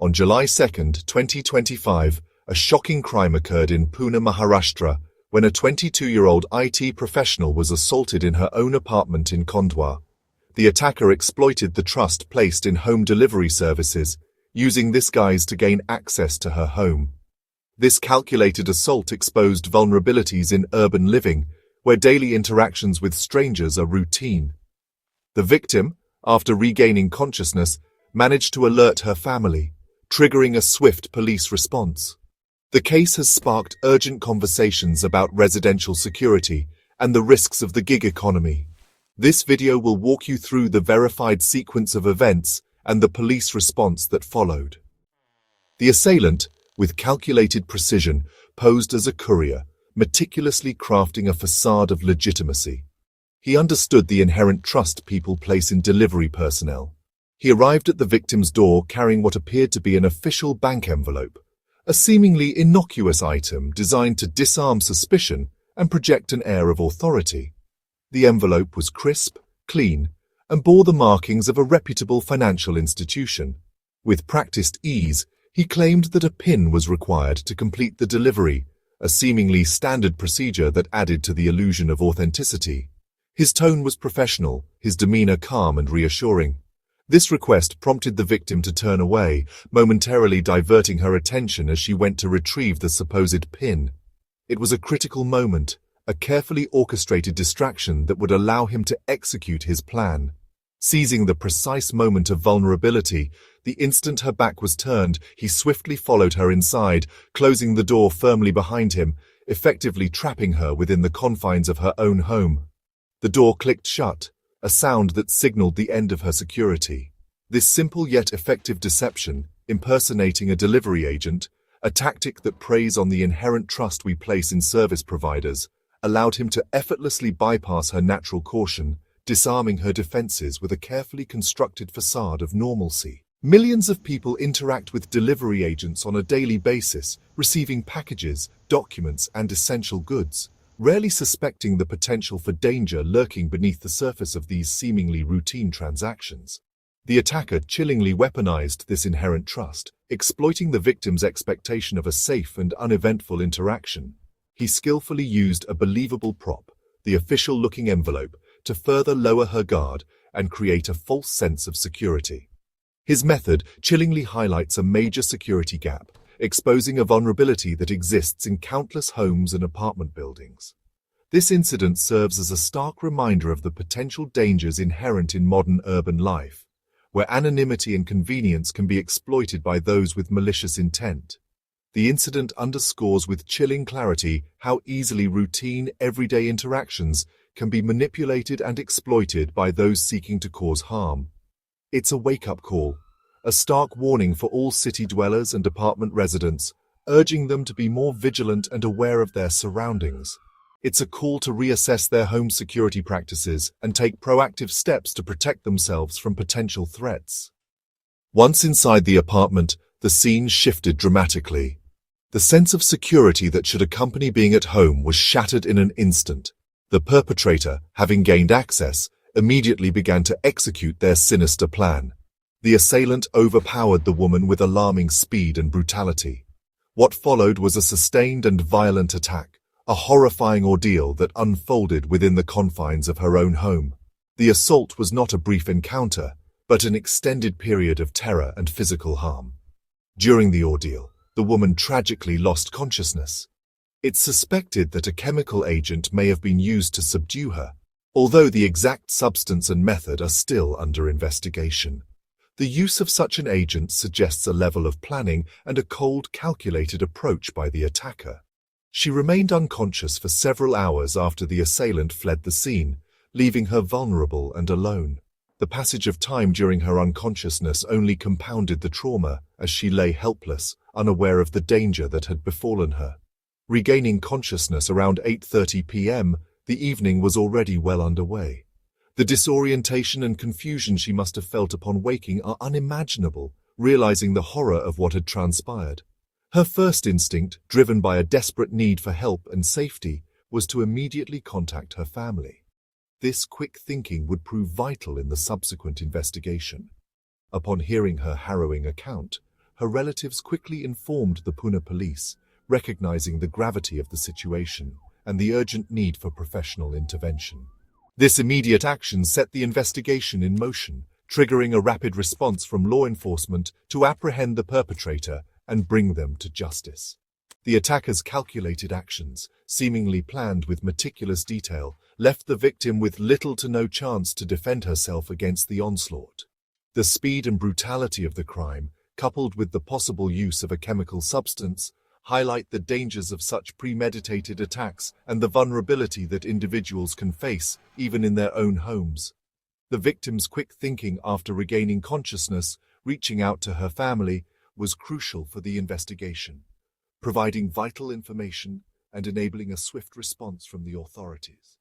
On July 2, 2025, a shocking crime occurred in Pune, Maharashtra, when a 22-year-old IT professional was assaulted in her own apartment in Khandwa. The attacker exploited the trust placed in home delivery services, using this guise to gain access to her home. This calculated assault exposed vulnerabilities in urban living, where daily interactions with strangers are routine. The victim, after regaining consciousness, managed to alert her family, triggering a swift police response. The case has sparked urgent conversations about residential security and the risks of the gig economy. This video will walk you through the verified sequence of events and the police response that followed. The assailant, with calculated precision, posed as a courier, meticulously crafting a facade of legitimacy. He understood the inherent trust people place in delivery personnel. He arrived at the victim's door carrying what appeared to be an official bank envelope, a seemingly innocuous item designed to disarm suspicion and project an air of authority. The envelope was crisp, clean, and bore the markings of a reputable financial institution. With practiced ease, he claimed that a PIN was required to complete the delivery, a seemingly standard procedure that added to the illusion of authenticity. His tone was professional, his demeanor calm and reassuring. This request prompted the victim to turn away, momentarily diverting her attention as she went to retrieve the supposed PIN. It was a critical moment, a carefully orchestrated distraction that would allow him to execute his plan. Seizing the precise moment of vulnerability, the instant her back was turned, he swiftly followed her inside, closing the door firmly behind him, effectively trapping her within the confines of her own home. The door clicked shut, a sound that signaled the end of her security. This simple yet effective deception, impersonating a delivery agent, a tactic that preys on the inherent trust we place in service providers, allowed him to effortlessly bypass her natural caution, disarming her defenses with a carefully constructed facade of normalcy. Millions of people interact with delivery agents on a daily basis, receiving packages, documents, and essential goods, rarely suspecting the potential for danger lurking beneath the surface of these seemingly routine transactions. The attacker chillingly weaponized this inherent trust, exploiting the victim's expectation of a safe and uneventful interaction. He skillfully used a believable prop, the official-looking envelope, to further lower her guard and create a false sense of security. His method chillingly highlights a major security gap, exposing a vulnerability that exists in countless homes and apartment buildings. This incident serves as a stark reminder of the potential dangers inherent in modern urban life, where anonymity and convenience can be exploited by those with malicious intent. The incident underscores with chilling clarity how easily routine, everyday interactions can be manipulated and exploited by those seeking to cause harm. It's a wake-up call, a stark warning for all city dwellers and apartment residents, urging them to be more vigilant and aware of their surroundings. It's a call to reassess their home security practices and take proactive steps to protect themselves from potential threats. Once inside the apartment, the scene shifted dramatically. The sense of security that should accompany being at home was shattered in an instant. The perpetrator, having gained access, immediately began to execute their sinister plan. The assailant overpowered the woman with alarming speed and brutality. What followed was a sustained and violent attack, a horrifying ordeal that unfolded within the confines of her own home. The assault was not a brief encounter, but an extended period of terror and physical harm. During the ordeal, the woman tragically lost consciousness. It's suspected that a chemical agent may have been used to subdue her, although the exact substance and method are still under investigation. The use of such an agent suggests a level of planning and a cold, calculated approach by the attacker. She remained unconscious for several hours after the assailant fled the scene, leaving her vulnerable and alone. The passage of time during her unconsciousness only compounded the trauma as she lay helpless, unaware of the danger that had befallen her. Regaining consciousness around 8:30 p.m., the evening was already well underway. The disorientation and confusion she must have felt upon waking are unimaginable, realizing the horror of what had transpired. Her first instinct, driven by a desperate need for help and safety, was to immediately contact her family. This quick thinking would prove vital in the subsequent investigation. Upon hearing her harrowing account, her relatives quickly informed the Pune police, recognizing the gravity of the situation and the urgent need for professional intervention. This immediate action set the investigation in motion, triggering a rapid response from law enforcement to apprehend the perpetrator and bring them to justice. The attacker's calculated actions, seemingly planned with meticulous detail, left the victim with little to no chance to defend herself against the onslaught. The speed and brutality of the crime, coupled with the possible use of a chemical substance, highlight the dangers of such premeditated attacks and the vulnerability that individuals can face, even in their own homes. The victim's quick thinking after regaining consciousness, reaching out to her family, was crucial for the investigation, providing vital information and enabling a swift response from the authorities.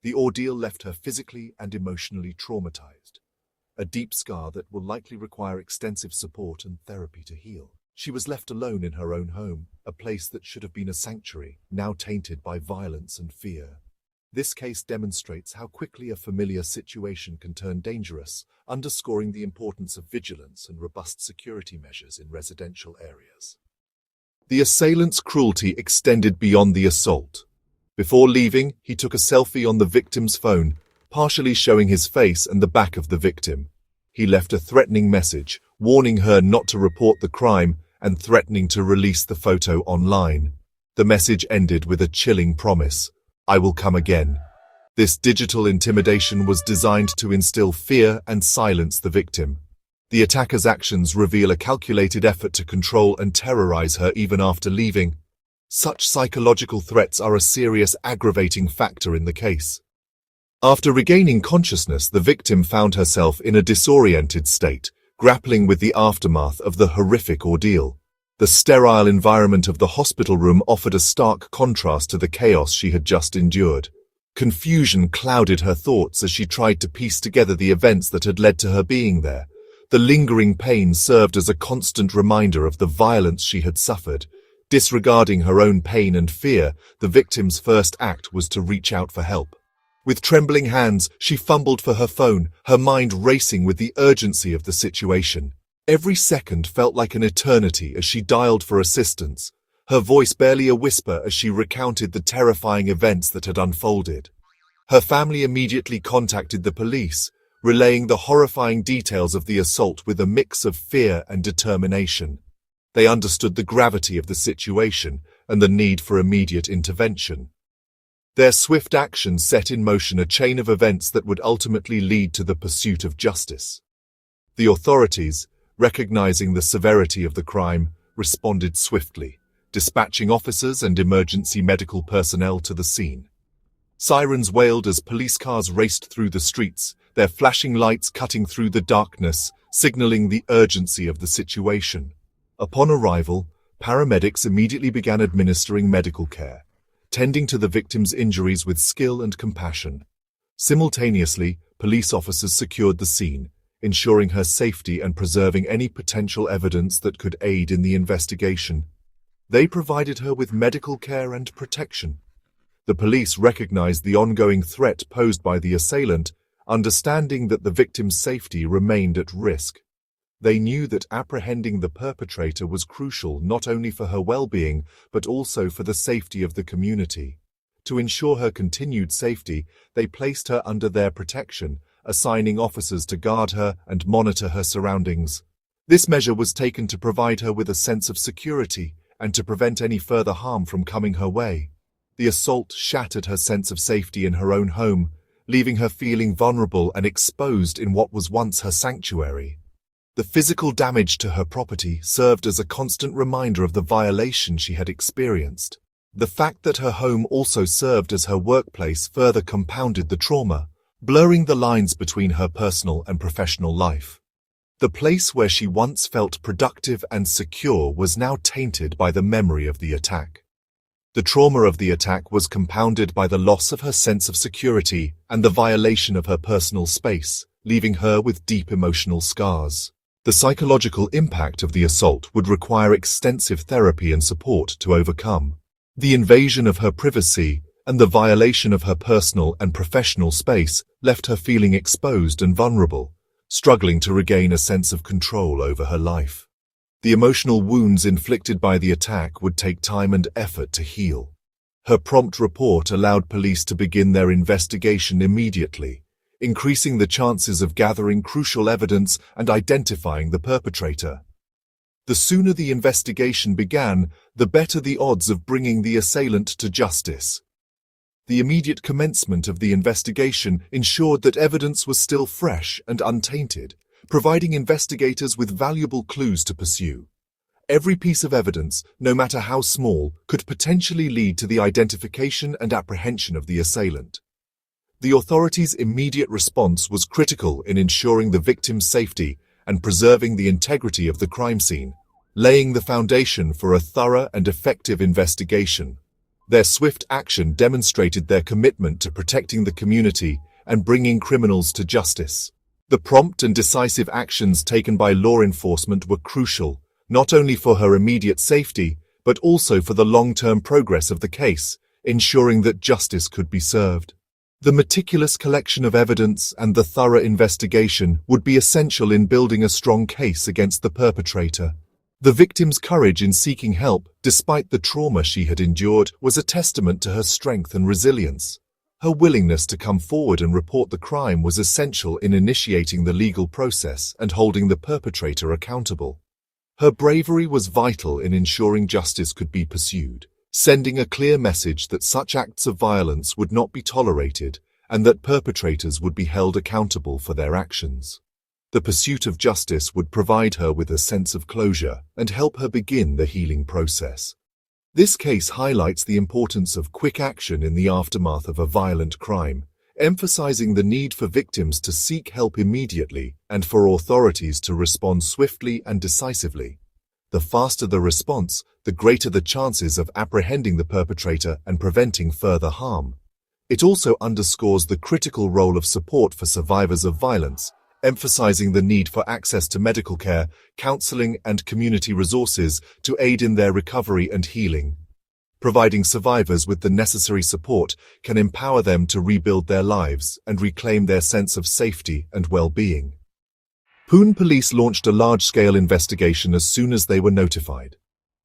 The ordeal left her physically and emotionally traumatized, a deep scar that will likely require extensive support and therapy to heal. She was left alone in her own home, a place that should have been a sanctuary, now tainted by violence and fear. This case demonstrates how quickly a familiar situation can turn dangerous, underscoring the importance of vigilance and robust security measures in residential areas. The assailant's cruelty extended beyond the assault. Before leaving, he took a selfie on the victim's phone, partially showing his face and the back of the victim. He left a threatening message, warning her not to report the crime and threatening to release the photo online. The message ended with a chilling promise: "I will come again." This digital intimidation was designed to instill fear and silence the victim. The attacker's actions reveal a calculated effort to control and terrorize her even after leaving. Such psychological threats are a serious aggravating factor in the case. After regaining consciousness, the victim found herself in a disoriented state, grappling with the aftermath of the horrific ordeal. The sterile environment of the hospital room offered a stark contrast to the chaos she had just endured. Confusion clouded her thoughts as she tried to piece together the events that had led to her being there. The lingering pain served as a constant reminder of the violence she had suffered. Disregarding her own pain and fear, the victim's first act was to reach out for help. With trembling hands, she fumbled for her phone, her mind racing with the urgency of the situation. Every second felt like an eternity as she dialed for assistance, her voice barely a whisper as she recounted the terrifying events that had unfolded. Her family immediately contacted the police, relaying the horrifying details of the assault with a mix of fear and determination. They understood the gravity of the situation and the need for immediate intervention. Their swift action set in motion a chain of events that would ultimately lead to the pursuit of justice. The authorities, recognizing the severity of the crime, responded swiftly, dispatching officers and emergency medical personnel to the scene. Sirens wailed as police cars raced through the streets, their flashing lights cutting through the darkness, signaling the urgency of the situation. Upon arrival, paramedics immediately began administering medical care, tending to the victim's injuries with skill and compassion. Simultaneously, police officers secured the scene, ensuring her safety and preserving any potential evidence that could aid in the investigation. They provided her with medical care and protection. The police recognized the ongoing threat posed by the assailant, understanding that the victim's safety remained at risk. They knew that apprehending the perpetrator was crucial not only for her well-being, but also for the safety of the community. To ensure her continued safety, they placed her under their protection, assigning officers to guard her and monitor her surroundings. This measure was taken to provide her with a sense of security and to prevent any further harm from coming her way. The assault shattered her sense of safety in her own home, leaving her feeling vulnerable and exposed in what was once her sanctuary. The physical damage to her property served as a constant reminder of the violation she had experienced. The fact that her home also served as her workplace further compounded the trauma, blurring the lines between her personal and professional life. The place where she once felt productive and secure was now tainted by the memory of the attack. The trauma of the attack was compounded by the loss of her sense of security and the violation of her personal space, leaving her with deep emotional scars. The psychological impact of the assault would require extensive therapy and support to overcome. The invasion of her privacy and the violation of her personal and professional space left her feeling exposed and vulnerable, struggling to regain a sense of control over her life. The emotional wounds inflicted by the attack would take time and effort to heal. Her prompt report allowed police to begin their investigation immediately, increasing the chances of gathering crucial evidence and identifying the perpetrator. The sooner the investigation began, the better the odds of bringing the assailant to justice. The immediate commencement of the investigation ensured that evidence was still fresh and untainted, providing investigators with valuable clues to pursue. Every piece of evidence, no matter how small, could potentially lead to the identification and apprehension of the assailant. The authorities' immediate response was critical in ensuring the victim's safety and preserving the integrity of the crime scene, laying the foundation for a thorough and effective investigation. Their swift action demonstrated their commitment to protecting the community and bringing criminals to justice. The prompt and decisive actions taken by law enforcement were crucial, not only for her immediate safety, but also for the long-term progress of the case, ensuring that justice could be served. The meticulous collection of evidence and the thorough investigation would be essential in building a strong case against the perpetrator. The victim's courage in seeking help, despite the trauma she had endured, was a testament to her strength and resilience. Her willingness to come forward and report the crime was essential in initiating the legal process and holding the perpetrator accountable. Her bravery was vital in ensuring justice could be pursued, sending a clear message that such acts of violence would not be tolerated and that perpetrators would be held accountable for their actions. The pursuit of justice would provide her with a sense of closure and help her begin the healing process. This case highlights the importance of quick action in the aftermath of a violent crime, emphasizing the need for victims to seek help immediately and for authorities to respond swiftly and decisively. The faster the response, the greater the chances of apprehending the perpetrator and preventing further harm. It also underscores the critical role of support for survivors of violence, emphasizing the need for access to medical care, counseling, and community resources to aid in their recovery and healing. Providing survivors with the necessary support can empower them to rebuild their lives and reclaim their sense of safety and well-being. Pune police launched a large-scale investigation as soon as they were notified.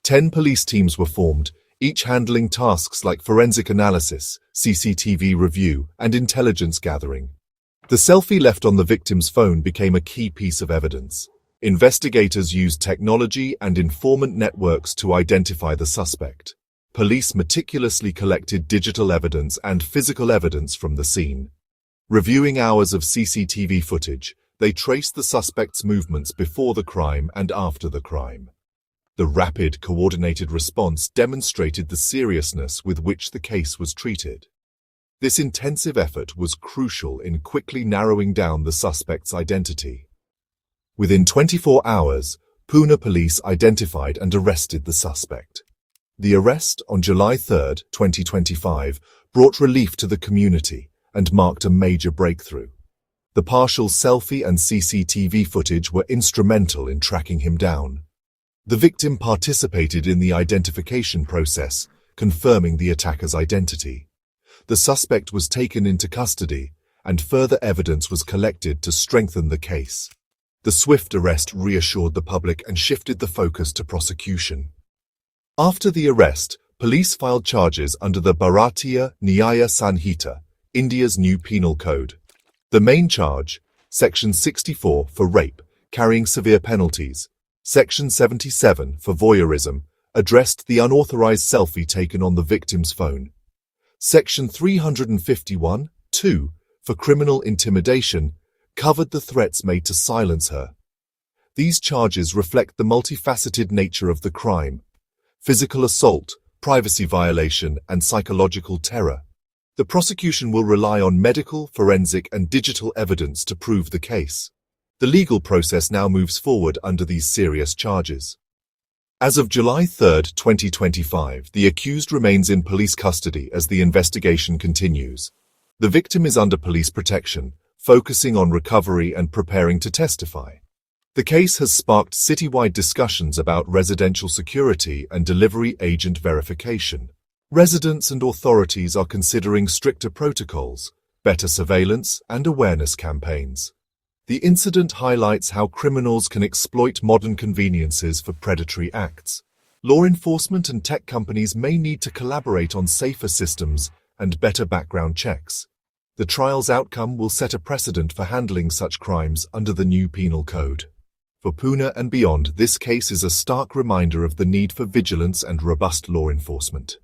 10 police teams were formed, each handling tasks like forensic analysis, CCTV review, and intelligence gathering. The selfie left on the victim's phone became a key piece of evidence. Investigators used technology and informant networks to identify the suspect. Police meticulously collected digital evidence and physical evidence from the scene. Reviewing hours of CCTV footage, they traced the suspect's movements before the crime and after the crime. The rapid, coordinated response demonstrated the seriousness with which the case was treated. This intensive effort was crucial in quickly narrowing down the suspect's identity. Within 24 hours, Pune police identified and arrested the suspect. The arrest on July 3, 2025, brought relief to the community and marked a major breakthrough. The partial selfie and CCTV footage were instrumental in tracking him down. The victim participated in the identification process, confirming the attacker's identity. The suspect was taken into custody, and further evidence was collected to strengthen the case. The swift arrest reassured the public and shifted the focus to prosecution. After the arrest, police filed charges under the Bharatiya Nyaya Sanhita, India's new penal code. The main charge, Section 64 for rape, carrying severe penalties, Section 77 for voyeurism, addressed the unauthorized selfie taken on the victim's phone. Section 351(2) for criminal intimidation covered the threats made to silence her. These charges reflect the multifaceted nature of the crime: physical assault, privacy violation, and psychological terror. The prosecution will rely on medical, forensic, and digital evidence to prove the case. The legal process now moves forward under these serious charges. As of July 3, 2025, the accused remains in police custody as the investigation continues. The victim is under police protection, focusing on recovery and preparing to testify. The case has sparked citywide discussions about residential security and delivery agent verification. Residents and authorities are considering stricter protocols, better surveillance, and awareness campaigns. The incident highlights how criminals can exploit modern conveniences for predatory acts. Law enforcement and tech companies may need to collaborate on safer systems and better background checks. The trial's outcome will set a precedent for handling such crimes under the new penal code. For Pune and beyond, this case is a stark reminder of the need for vigilance and robust law enforcement.